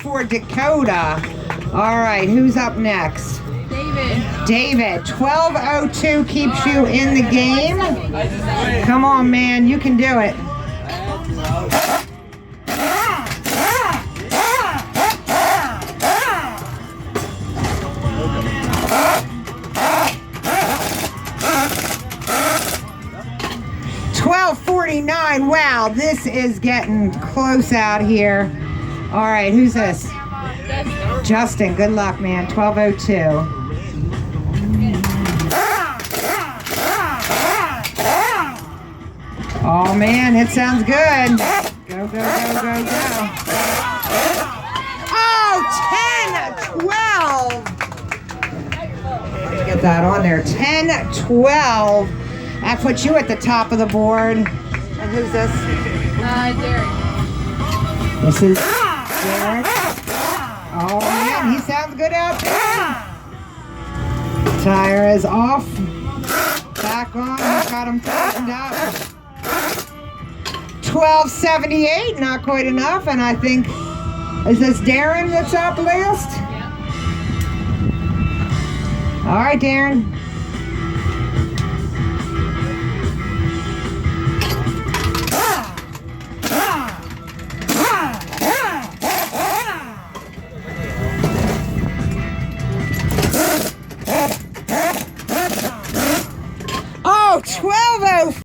for Dakota. All right, who's up next? David. 12:02 keeps you in the game. Come on, man, you can do it. $12.49. Wow, this is getting close out here. All right, who's this? Justin, good luck, man. 12:02. Oh man, it sounds good. Go, go, go, go, go. Oh, 10-12. Let's get that on there. 10-12. That puts you at the top of the board. And who's this? Derek. This is Derek. Oh man, he sounds good out there. Tire is off. Back on. Got him tightened up. 1278, not quite enough, and I think, is this Darren that's up last? Yeah. All right, Darren.